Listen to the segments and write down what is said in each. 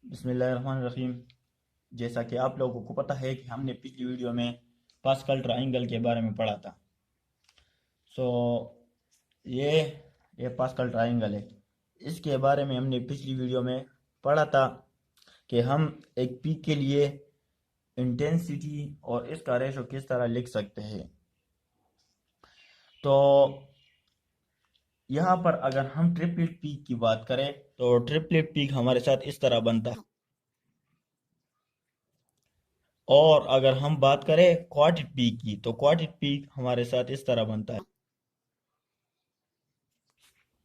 बिस्मिल्लाहिर्रहमानिर्रहीम। जैसा कि आप लोगों को पता है कि हमने पिछली वीडियो में पास्कल ट्राइंगल के बारे में पढ़ा था। सो ये ये पास्कल ट्राइंगल है। इसके बारे में हमने पिछली वीडियो में पढ़ा था कि हम एक पीक के लिए इंटेंसिटी और इसका रेशो किस तरह लिख सकते हैं। तो यहाँ पर अगर हम ट्रिपलेट पीक की बात करें तो ट्रिपलेट पीक हमारे साथ इस तरह बनता है। और अगर हम बात करें क्वार्टेट पीक की तो क्वार्टेट पीक हमारे साथ इस तरह बनता है।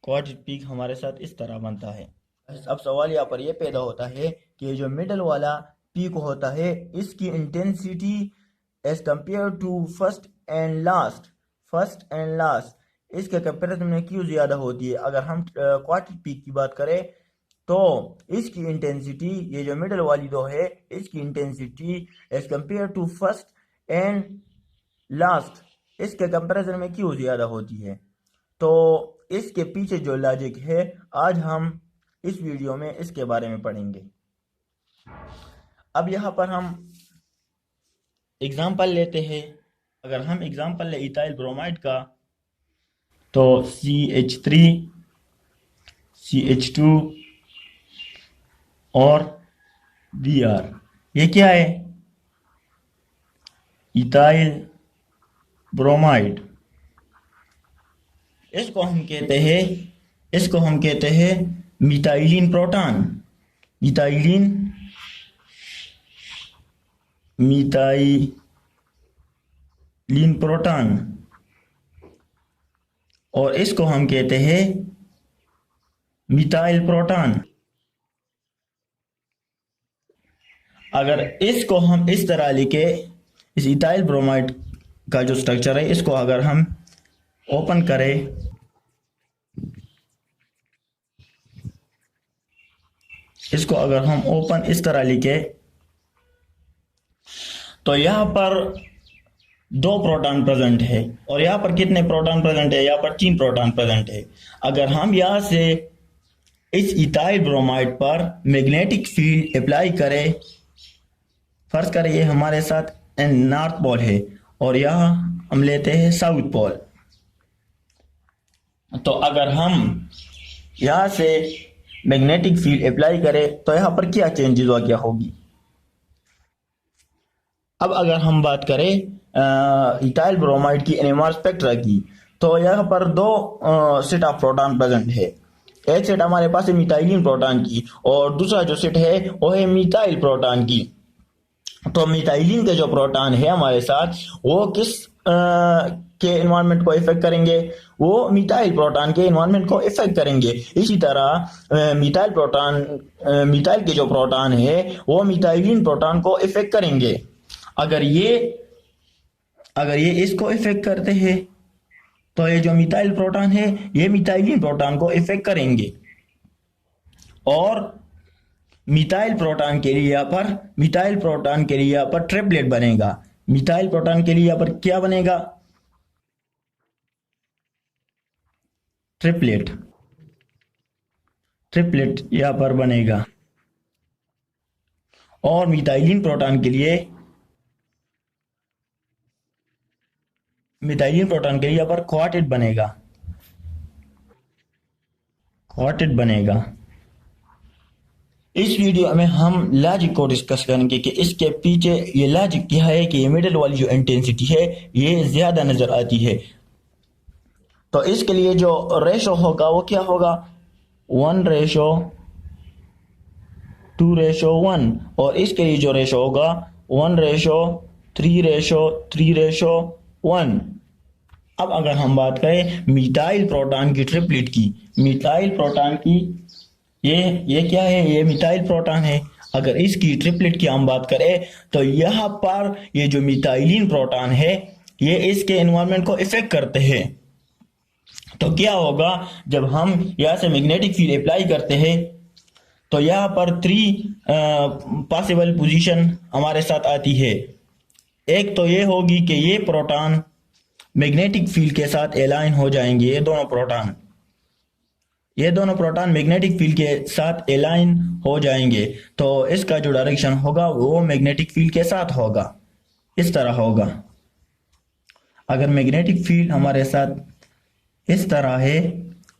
क्वार्टेट पीक हमारे साथ इस तरह बनता है। अब सवाल यहाँ पर यह पैदा होता है कि जो मिडल वाला पीक होता है इसकी intensity as compare to first and last इसके कंपेरिजन में क्यों ज़्यादा होती है। अगर हम क्वार्टेट पीक की बात करें तो इसकी इंटेंसिटी, ये जो मिडल वाली दो है, इसकी intensity as compare to first and last इसके कंपैरिजन में क्यों ज़्यादा होती है। तो इसके पीछे जो लॉजिक है आज हम इस वीडियो में इसके बारे में पढ़ेंगे। अब यहाँ पर हम एग्जाम्पल लेते हैं। अगर हम एग्जाम्पल ले इथाइल ब्रोमाइड का तो CH3 CH2 और Br, ये क्या है? Ethyl bromide. इसको हम कहते हैं मिथाइलिन प्रोटॉन। मिथाइलिन प्रोटॉन और इसको हम कहते हैं मिथाइल प्रोटॉन। अगर इसको हम इस तरह लिखे, इस इथाइल ब्रोमाइड का जो स्ट्रक्चर है इसको अगर हम ओपन करें इस तरह लिखे तो यहाँ पर 2 प्रोटॉन प्रेजेंट है और यहाँ पर कितने प्रोटॉन प्रेजेंट है? यहाँ पर 3 प्रोटॉन प्रेजेंट है। अगर हम यहाँ से इस इथाइल ब्रोमाइड पर मैग्नेटिक फील्ड अप्लाई करें, फर्ज करें ये हमारे साथ नॉर्थ पोल है और यहाँ हम लेते हैं साउथ पोल। तो अगर हम यहाँ से मैग्नेटिक फील्ड अप्लाई करें तो यहाँ पर क्या चेंजेस क्या होगी। अब अगर हम बात करें इथाइल ब्रोमाइड की एनएमआर स्पेक्ट्रा की तो यहाँ पर 2 सेट ऑफ प्रोटॉन प्रेजेंट है। एक सेट हमारे पास है मिथाइलिन प्रोटॉन की और दूसरा जो सेट है वो है मिथाइल प्रोटॉन की। तो मिथाइलिन के जो प्रोटॉन है हमारे साथ वो किस के एनवायरनमेंट को इफेक्ट करेंगे? वो मिथाइल प्रोटॉन के एनवायरनमेंट को इफेक्ट करेंगे। इसी तरह मिथाइल के जो प्रोटॉन है वो मिथाइलिन प्रोटॉन को इफेक्ट करेंगे। अगर ये इसको इफेक्ट करते हैं तो ये जो मिथाइल प्रोटॉन है ये मिथाइलिन प्रोटॉन को इफेक्ट करेंगे और मिथाइल प्रोटॉन के लिए यहाँ पर ट्रिपलेट बनेगा। मिथाइल प्रोटॉन के लिए यहाँ पर क्या बनेगा? ट्रिपलेट यहाँ पर बनेगा और मिथाइलिन प्रोटॉन के लिए यहाँ पर क्वार्टेट बनेगा। इस वीडियो में हम लॉजिक को डिस्कस करेंगे कि इसके पीछे ये लॉजिक क्या है कि ये मिडिल वाली जो इंटेंसिटी है ये ज्यादा नजर आती है। तो इसके लिए जो रेशो होगा वो क्या होगा? 1:2:1 और इसके लिए जो रेशो होगा 1:3:3:1। अब अगर हम बात करें मिथाइल प्रोटॉन की ट्रिपलेट की, मिथाइल प्रोटॉन की ये क्या है? ये मिथाइल प्रोटॉन है। अगर इसकी ट्रिपलेट की हम बात करें तो यहाँ पर ये जो मिथाइलिन प्रोटॉन है ये इसके एनवायरनमेंट को इफेक्ट करते हैं। तो क्या होगा जब हम यहाँ से मैग्नेटिक फील्ड अप्लाई करते हैं तो यहाँ पर 3 पॉसिबल पोजीशन हमारे साथ आती है। एक तो ये होगी कि ये प्रोटॉन मैग्नेटिक फील्ड के साथ अलाइन हो जाएंगे, ये दोनों प्रोटॉन ये दोनों प्रोटॉन मैग्नेटिक फील्ड के साथ अलाइन हो जाएंगे, तो इसका जो डायरेक्शन होगा वो मैग्नेटिक फील्ड के साथ होगा, इस तरह होगा। अगर मैग्नेटिक फील्ड हमारे साथ इस तरह है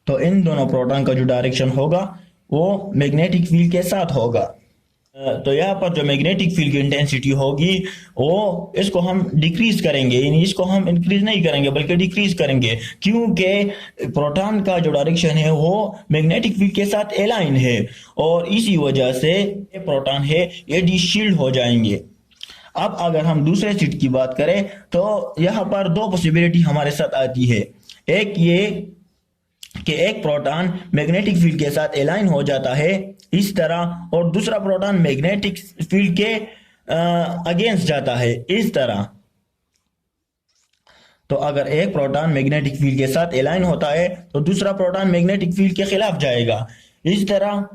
तो इन दोनों प्रोटॉन का जो डायरेक्शन होगा वो मैग्नेटिक फील्ड के साथ होगा। तो यहाँ पर जो मैग्नेटिक फील्ड की इंटेंसिटी होगी वो इसको हम डिक्रीज करेंगे, यानी इसको हम इंक्रीज नहीं करेंगे बल्कि डिक्रीज करेंगे, क्योंकि प्रोटॉन का जो डायरेक्शन है वो मैग्नेटिक फील्ड के साथ अलाइन है और इसी वजह से ये प्रोटॉन है ये डिशील्ड हो जाएंगे। अब अगर हम दूसरे सीट की बात करें तो यहाँ पर दो पॉसिबिलिटी हमारे साथ आती है। एक ये कि एक प्रोटॉन मैग्नेटिक फील्ड के साथ अलाइन हो जाता है इस तरह, और दूसरा प्रोटॉन मैग्नेटिक फील्ड के अगेंस्ट जाता है इस तरह। तो अगर एक प्रोटॉन मैग्नेटिक फील्ड के साथ अलाइन होता है तो दूसरा प्रोटॉन मैग्नेटिक फील्ड के खिलाफ जाएगा इस तरह।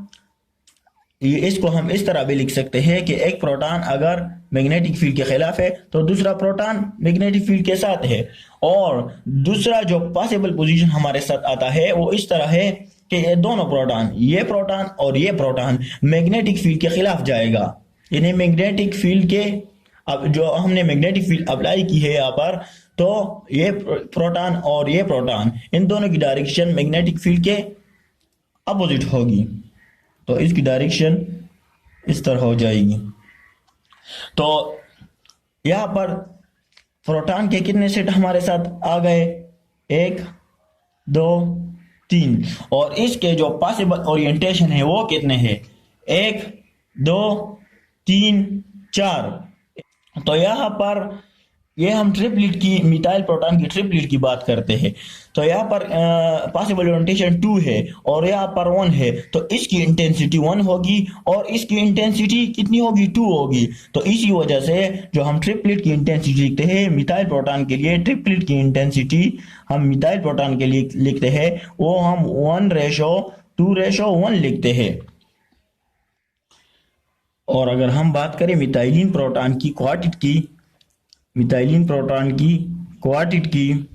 इसको हम इस तरह भी लिख सकते हैं कि एक प्रोटॉन अगर मैग्नेटिक फील्ड के खिलाफ है तो दूसरा प्रोटॉन मैग्नेटिक फील्ड के साथ है। और दूसरा जो पॉसिबल पोजीशन हमारे साथ आता है वो इस तरह है कि ये दोनों प्रोटॉन, ये प्रोटॉन और ये प्रोटॉन मैग्नेटिक फील्ड के खिलाफ जाएगा, यानी मैग्नेटिक फील्ड के, अब जो हमने मैग्नेटिक फील्ड अप्लाई की है यहाँ पर, तो ये प्रोटॉन और ये प्रोटॉन इन दोनों की डायरेक्शन मैग्नेटिक फील्ड के अपोजिट होगी, तो इसकी डायरेक्शन इस तरह हो जाएगी। तो यहाँ पर प्रोटॉन के कितने सेट हमारे साथ आ गए, 1 2 3, और इसके जो पॉसिबल ओरिएंटेशन है वो कितने हैं, 1 2 3 4। तो यहाँ पर ये हम ट्रिपलेट की, मिथाइल प्रोटॉन की ट्रिपलेट की बात करते हैं। तो यहाँ पर पॉसिबल ओरिएंटेशन 2 है और यहाँ पर 1 है, तो इसकी इंटेंसिटी 1 होगी और इसकी इंटेंसिटी कितनी होगी, 2 होगी। तो इसी वजह से जो हम ट्रिपलेट की इंटेंसिटी लिखते हैं मिथाइल प्रोटॉन के लिए, ट्रिपलेट की इंटेंसिटी हम मिथाइल प्रोटॉन के लिए लिखते हैं वो हम 1:2:1 लिखते हैं। और अगर हम बात करें मिथाइलिन प्रोटॉन की क्वार्टेट की, मिथाइलिन प्रोटॉन की क्वार्टेट की,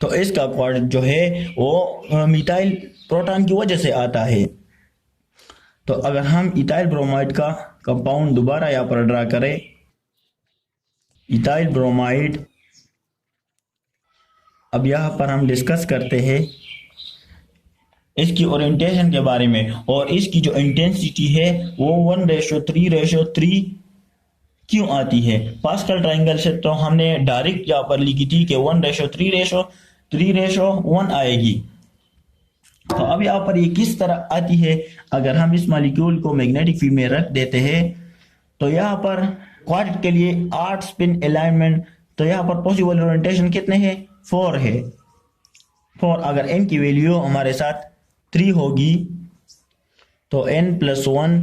तो इसका क्वार्टेट जो है वो मिथाइल प्रोटॉन की वजह से आता है। तो अगर हम इथाइल ब्रोमाइड का कंपाउंड दोबारा यहाँ पर ड्रा करें, इथाइल ब्रोमाइड, अब यहाँ पर हम डिस्कस करते हैं इसकी ओरिएंटेशन के बारे में, और इसकी जो इंटेंसिटी है वो 1:3:3 क्यों आती है। पास्कल ट्रायंगल से तो हमने डायरेक्ट यहाँ पर लिखी थी कि 1:3:1 आएगी। तो अब यहाँ पर ये किस तरह आती है, अगर हम इस मॉलिक्यूल को मैग्नेटिक फील्ड में रख देते हैं तो यहाँ पर क्वार्टेट के लिए 8 स्पिन अलाइनमेंट, तो यहाँ पर पॉसिबल ओरिएंटेशन कितने हैं, 4 है। 4, अगर n की वैल्यू हमारे साथ 3 होगी तो n+1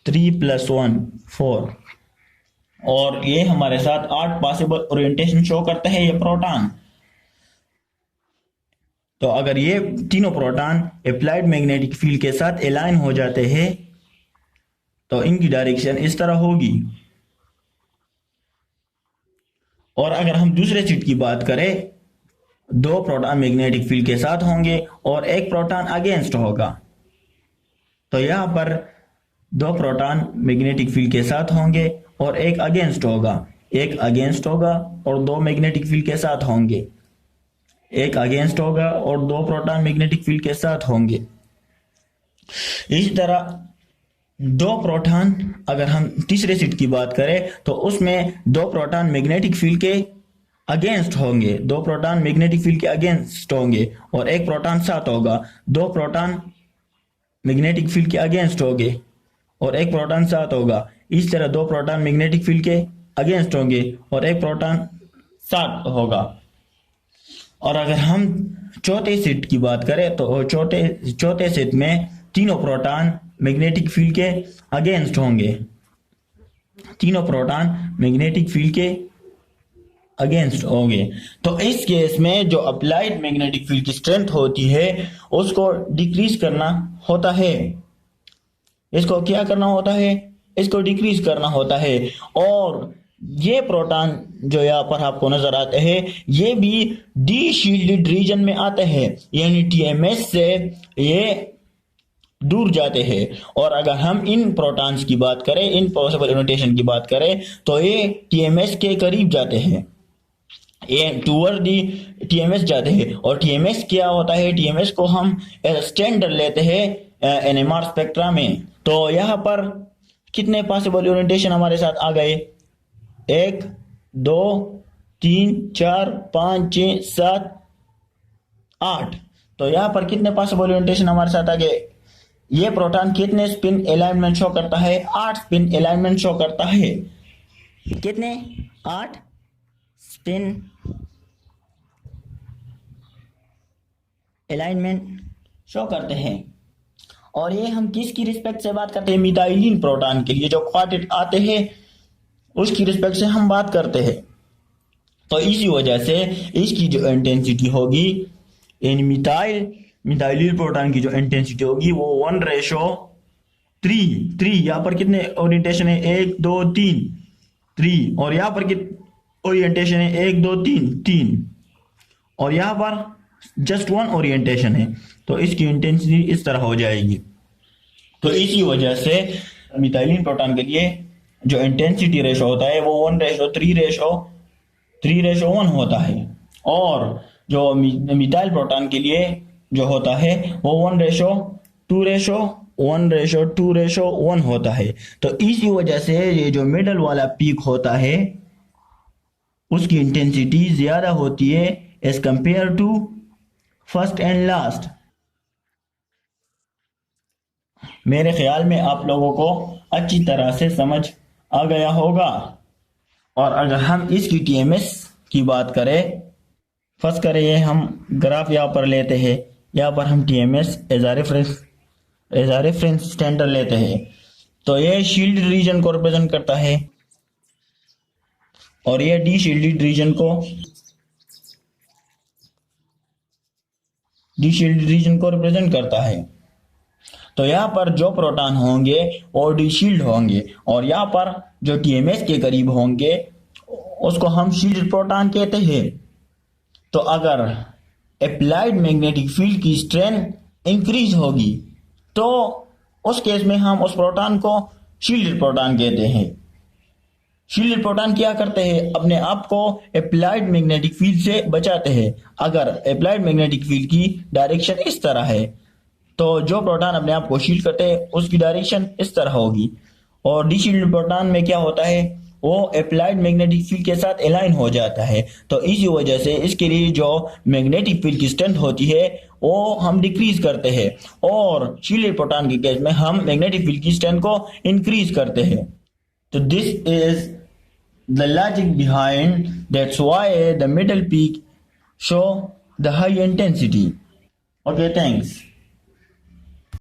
3+1 4, और ये हमारे साथ 8 पॉसिबल ओरिएंटेशन शो करता है ये प्रोटॉन। तो अगर ये तीनों प्रोटॉन अप्लाइड मैग्नेटिक फील्ड के साथ अलाइन हो जाते हैं तो इनकी डायरेक्शन इस तरह होगी। और अगर हम दूसरे सीट की बात करें, 2 प्रोटॉन मैग्नेटिक फील्ड के साथ होंगे और एक प्रोटॉन अगेंस्ट होगा। तो यहां पर 2 प्रोटॉन मैग्नेटिक फील्ड के साथ होंगे और एक अगेंस्ट होगा, एक अगेंस्ट होगा और 2 मैग्नेटिक फील्ड के साथ होंगे, एक अगेंस्ट होगा और 2 प्रोटॉन मैग्नेटिक फील्ड के साथ होंगे। इसी तरह 2 प्रोटॉन, अगर हम तीसरे सीट की बात करें तो उसमें 2 प्रोटॉन मैग्नेटिक फील्ड के अगेंस्ट होंगे, 2 प्रोटॉन मैग्नेटिक फील्ड के अगेंस्ट होंगे और एक प्रोटॉन साथ होगा। 2 प्रोटॉन मैग्नेटिक फील्ड के अगेंस्ट होंगे और एक प्रोटॉन साथ होगा। इस तरह 2 प्रोटॉन मैग्नेटिक फील्ड के अगेंस्ट होंगे और एक प्रोटॉन साथ होगा। और अगर हम चौथे सेट की बात करें तो चौथे सेट में तीनों प्रोटॉन मैग्नेटिक फील्ड के अगेंस्ट होंगे, तीनों प्रोटॉन मैग्नेटिक फील्ड के अगेंस्ट होंगे। तो इस केस में जो अप्लाइड मैग्नेटिक फील्ड की स्ट्रेंथ होती है उसको डिक्रीज करना होता है, इसको क्या करना होता है, इसको डिक्रीज करना होता है। और ये प्रोटॉन जो यहाँ पर आपको नजर आते हैं ये भी डी शील्डेड रीजन में आते हैं, यानी टीएमएस से ये दूर जाते हैं। और अगर हम इन प्रोटॉन्स की बात करें, इन पॉसिबल इमिटेशन की बात करें, तो ये टीएमएस के करीब जाते हैं, ये टूवर्ड दी टीएमएस जाते हैं। और टीएमएस क्या होता है, टीएमएस को हम स्टैंडर्ड लेते हैं एनएमआर स्पेक्ट्रा में। तो यहाँ पर कितने पॉसिबल ओरिएंटेशन हमारे साथ आ गए, 1 2 3 4 5 6 7 8। तो यहाँ पर कितने पॉसिबल ओरिएंटेशन हमारे साथ आ गए। ये प्रोटॉन कितने स्पिन अलाइनमेंट शो करता है, 8 स्पिन अलाइनमेंट शो करता है। कितने, 8 स्पिन अलाइनमेंट शो करते हैं। और ये हम किसकी रिस्पेक्ट से बात करते हैं, मिथाइलिन प्रोटॉन के लिए जो क्वार्टेट आते हैं उसकी रिस्पेक्ट से हम बात करते हैं। तो इसी वजह से इसकी जो इंटेंसिटी होगी इन मिथाइलिन प्रोटॉन की जो इंटेंसिटी होगी वो 1:3। यहाँ पर कितने ओरिएंटेशन है, 1 2 3। और यहाँ पर कितने ओरिएंटेशन है, 1 2 3। और यहाँ पर जस्ट 1 ओरिएंटेशन है, तो इसकी इंटेंसिटी इस तरह हो जाएगी। तो इसी वजह से मिथाइलिन प्रोटॉन के लिए जो इंटेंसिटी रेशो होता है वो 1:3:1 होता है। और जो मिथाइल प्रोटॉन के लिए जो होता है वो 1:2:1 होता है। तो इसी वजह से ये जो मिडल वाला पीक होता है उसकी इंटेंसिटी ज्यादा होती है as compare to first and last. मेरे ख्याल में आप लोगों को अच्छी तरह से समझ आ गया होगा। और अगर हम इसकी टीएमएस की बात करें, फर्स्ट करें हम ग्राफ यहाँ पर लेते हैं, यहाँ पर हम टीएमएस एज आ रेफरेंस स्टैंडर्ड लेते हैं। तो ये शील्ड रीजन को रिप्रेजेंट करता है और ये डी शील्डेड रीजन को रिप्रेजेंट करता है। तो यहाँ पर जो प्रोटॉन होंगे वो डी शील्ड होंगे और यहाँ पर जो टीएमएस के करीब होंगे उसको हम शील्ड प्रोटॉन कहते हैं। तो अगर अप्लाइड मैग्नेटिक फील्ड की स्ट्रेंथ इंक्रीज होगी तो उस केस में हम उस प्रोटॉन को शील्ड प्रोटॉन कहते हैं। शील्ड प्रोटॉन क्या करते हैं, अपने आप को अप्लाइड मैग्नेटिक फील्ड से बचाते हैं। अगर अप्लाइड मैग्नेटिक फील्ड की डायरेक्शन इस तरह है तो जो प्रोटॉन अपने आप को शील्ड करते हैं उसकी डायरेक्शन इस तरह होगी। और डीशील्ड प्रोटॉन में क्या होता है, वो अप्लाइड मैग्नेटिक फील्ड के साथ अलाइन हो जाता है। तो इसी वजह से इसके लिए जो मैग्नेटिक फील्ड की स्ट्रेंथ होती है वो हम डिक्रीज करते हैं और शील्ड प्रोटॉन के केस में हम मैग्नेटिक फील्ड की स्ट्रेंथ को इंक्रीज करते हैं। तो this is the logic behind, that's why the middle peak show the high intensity. Okay, thanks.